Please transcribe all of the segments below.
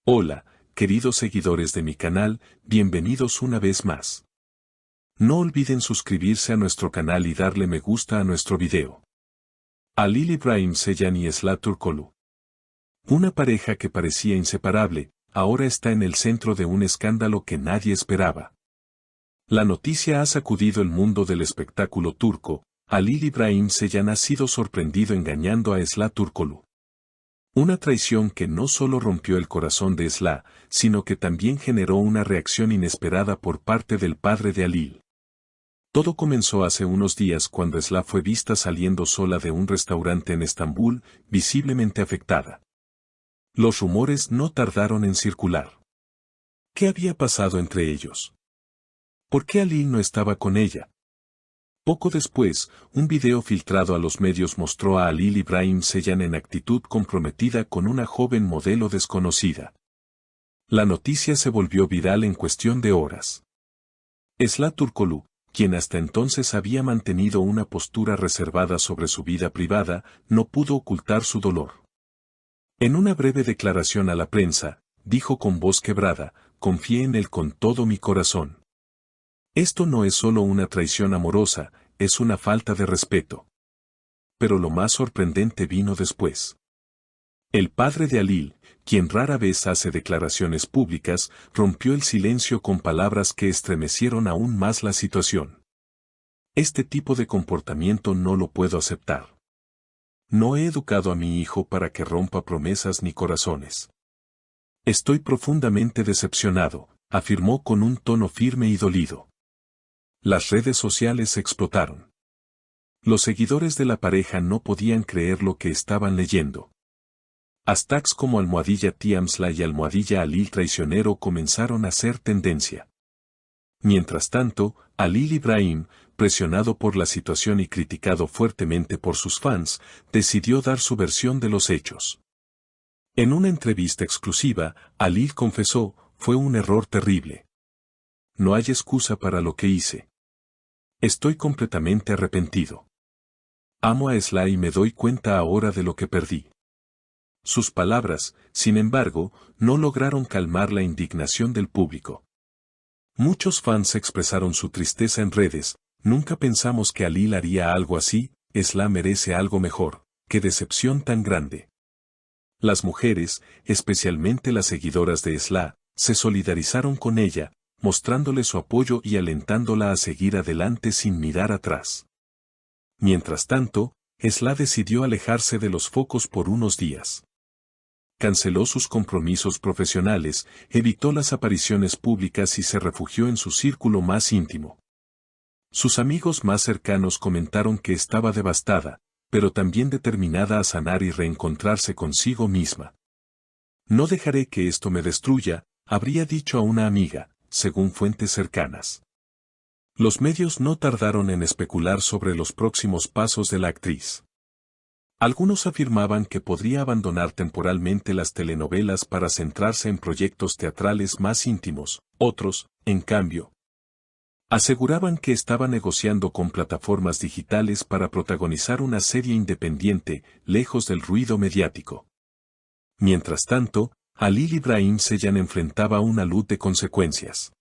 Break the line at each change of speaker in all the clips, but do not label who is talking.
Hola, queridos seguidores de mi canal, bienvenidos una vez más. No olviden suscribirse a nuestro canal y darle me gusta a nuestro video. Halil İbrahim Ceylan y Esla Turkoglu. Una pareja que parecía inseparable, ahora está en el centro de un escándalo que nadie esperaba. La noticia ha sacudido el mundo del espectáculo turco. Halil İbrahim Ceylan ha sido sorprendido engañando a Esla Turkoglu. Una traición que no solo rompió el corazón de Esla, sino que también generó una reacción inesperada por parte del padre de Halil. Todo comenzó hace unos días cuando Esla fue vista saliendo sola de un restaurante en Estambul, visiblemente afectada. Los rumores no tardaron en circular. ¿Qué había pasado entre ellos? ¿Por qué Halil no estaba con ella? Poco después, un video filtrado a los medios mostró a Halil İbrahim Ceylan en actitud comprometida con una joven modelo desconocida. La noticia se volvió viral en cuestión de horas. Esla Turkoglu, quien hasta entonces había mantenido una postura reservada sobre su vida privada, no pudo ocultar su dolor. En una breve declaración a la prensa, dijo con voz quebrada: "Confié en él con todo mi corazón. Esto no es solo una traición amorosa, es una falta de respeto". Pero lo más sorprendente vino después. El padre de Halil, quien rara vez hace declaraciones públicas, rompió el silencio con palabras que estremecieron aún más la situación. "Este tipo de comportamiento no lo puedo aceptar. No he educado a mi hijo para que rompa promesas ni corazones. Estoy profundamente decepcionado", afirmó con un tono firme y dolido. Las redes sociales explotaron. Los seguidores de la pareja no podían creer lo que estaban leyendo. Hashtags como #Tiamsla y #Halil traicionero comenzaron a ser tendencia. Mientras tanto, Halil İbrahim, presionado por la situación y criticado fuertemente por sus fans, decidió dar su versión de los hechos. En una entrevista exclusiva, Halil confesó: "Fue un error terrible. No hay excusa para lo que hice. Estoy completamente arrepentido. Amo a Esla y me doy cuenta ahora de lo que perdí". Sus palabras, sin embargo, no lograron calmar la indignación del público. Muchos fans expresaron su tristeza en redes: "Nunca pensamos que Halil haría algo así, Esla merece algo mejor, qué decepción tan grande". Las mujeres, especialmente las seguidoras de Esla, se solidarizaron con ella, mostrándole su apoyo y alentándola a seguir adelante sin mirar atrás. Mientras tanto, Esla decidió alejarse de los focos por unos días. Canceló sus compromisos profesionales, evitó las apariciones públicas y se refugió en su círculo más íntimo. Sus amigos más cercanos comentaron que estaba devastada, pero también determinada a sanar y reencontrarse consigo misma. "No dejaré que esto me destruya", habría dicho a una amiga, según fuentes cercanas. Los medios no tardaron en especular sobre los próximos pasos de la actriz. Algunos afirmaban que podría abandonar temporalmente las telenovelas para centrarse en proyectos teatrales más íntimos. Otros, en cambio, aseguraban que estaba negociando con plataformas digitales para protagonizar una serie independiente, lejos del ruido mediático. Mientras tanto, Halil İbrahim Ceylan enfrentaba una luz de consecuencias.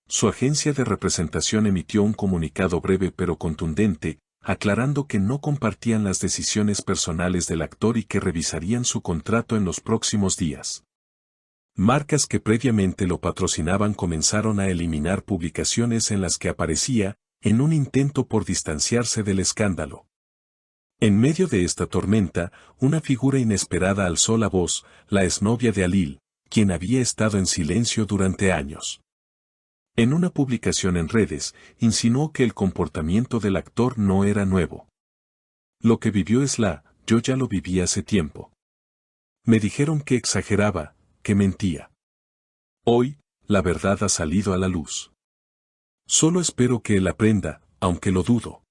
Su agencia de representación emitió un comunicado breve pero contundente, aclarando que no compartían las decisiones personales del actor y que revisarían su contrato en los próximos días. Marcas que previamente lo patrocinaban comenzaron a eliminar publicaciones en las que aparecía, en un intento por distanciarse del escándalo. En medio de esta tormenta, una figura inesperada alzó la voz: la exnovia de Halil, quien había estado en silencio durante años. En una publicación en redes, insinuó que el comportamiento del actor no era nuevo. "Lo que vivió Esla, yo ya lo viví hace tiempo. Me dijeron que exageraba, que mentía. Hoy, la verdad ha salido a la luz. Solo espero que él aprenda, aunque lo dudo".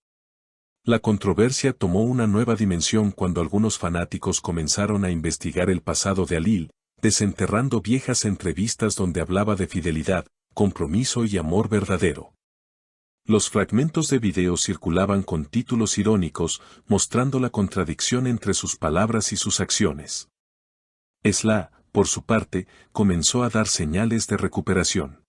La controversia tomó una nueva dimensión cuando algunos fanáticos comenzaron a investigar el pasado de Halil, desenterrando viejas entrevistas donde hablaba de fidelidad, compromiso y amor verdadero. Los fragmentos de video circulaban con títulos irónicos, mostrando la contradicción entre sus palabras y sus acciones. Esla, por su parte, comenzó a dar señales de recuperación.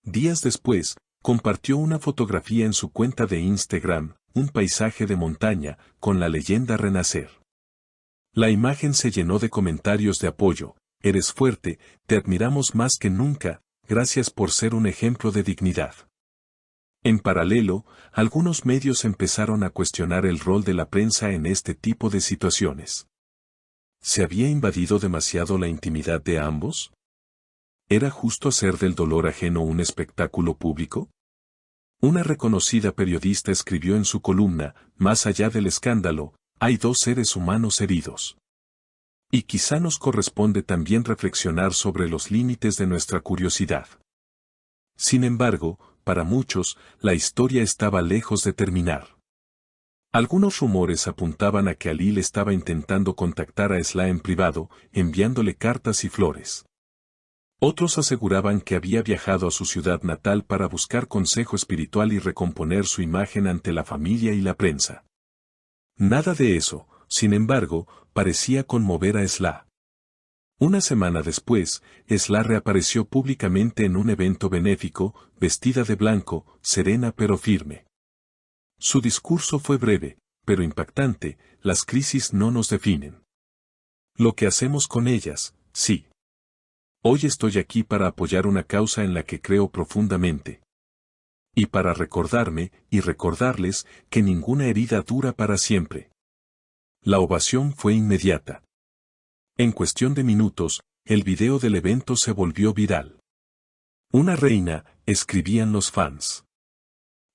Días después, compartió una fotografía en su cuenta de Instagram, un paisaje de montaña, con la leyenda Renacer. La imagen se llenó de comentarios de apoyo: eres fuerte, te admiramos más que nunca, gracias por ser un ejemplo de dignidad. En paralelo, algunos medios empezaron a cuestionar el rol de la prensa en este tipo de situaciones. ¿Se había invadido demasiado la intimidad de ambos? ¿Era justo hacer del dolor ajeno un espectáculo público? Una reconocida periodista escribió en su columna: más allá del escándalo, hay dos seres humanos heridos. Y quizá nos corresponde también reflexionar sobre los límites de nuestra curiosidad. Sin embargo, para muchos, la historia estaba lejos de terminar. Algunos rumores apuntaban a que Halil estaba intentando contactar a Esla en privado, enviándole cartas y flores. Otros aseguraban que había viajado a su ciudad natal para buscar consejo espiritual y recomponer su imagen ante la familia y la prensa. Nada de eso, sin embargo, parecía conmover a Esla. Una semana después, Esla reapareció públicamente en un evento benéfico, vestida de blanco, serena pero firme. Su discurso fue breve, pero impactante: las crisis no nos definen. Lo que hacemos con ellas, sí. Hoy estoy aquí para apoyar una causa en la que creo profundamente. Y para recordarme, y recordarles, que ninguna herida dura para siempre. La ovación fue inmediata. En cuestión de minutos, el video del evento se volvió viral. Una reina, escribían los fans.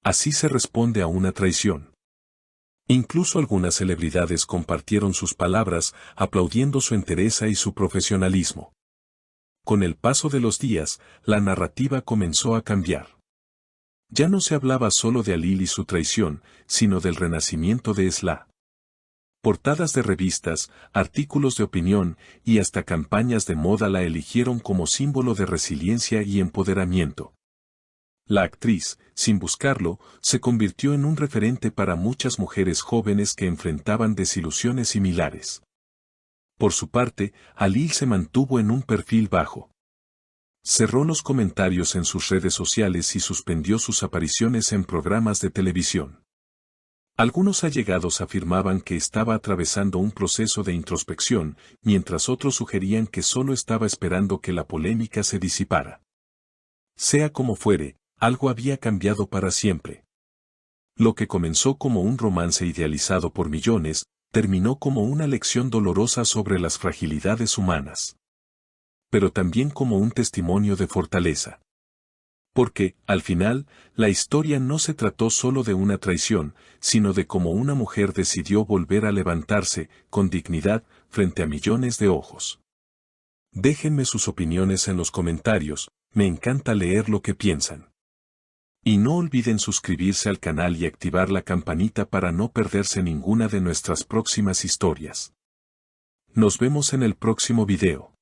Así se responde a una traición. Incluso algunas celebridades compartieron sus palabras, aplaudiendo su entereza y su profesionalismo. Con el paso de los días, la narrativa comenzó a cambiar. Ya no se hablaba solo de Halil y su traición, sino del renacimiento de Esla. Portadas de revistas, artículos de opinión y hasta campañas de moda la eligieron como símbolo de resiliencia y empoderamiento. La actriz, sin buscarlo, se convirtió en un referente para muchas mujeres jóvenes que enfrentaban desilusiones similares. Por su parte, Halil se mantuvo en un perfil bajo. Cerró los comentarios en sus redes sociales y suspendió sus apariciones en programas de televisión. Algunos allegados afirmaban que estaba atravesando un proceso de introspección, mientras otros sugerían que solo estaba esperando que la polémica se disipara. Sea como fuere, algo había cambiado para siempre. Lo que comenzó como un romance idealizado por millones, terminó como una lección dolorosa sobre las fragilidades humanas. Pero también como un testimonio de fortaleza. Porque, al final, la historia no se trató solo de una traición, sino de cómo una mujer decidió volver a levantarse, con dignidad, frente a millones de ojos. Déjenme sus opiniones en los comentarios, me encanta leer lo que piensan. Y no olviden suscribirse al canal y activar la campanita para no perderse ninguna de nuestras próximas historias. Nos vemos en el próximo video.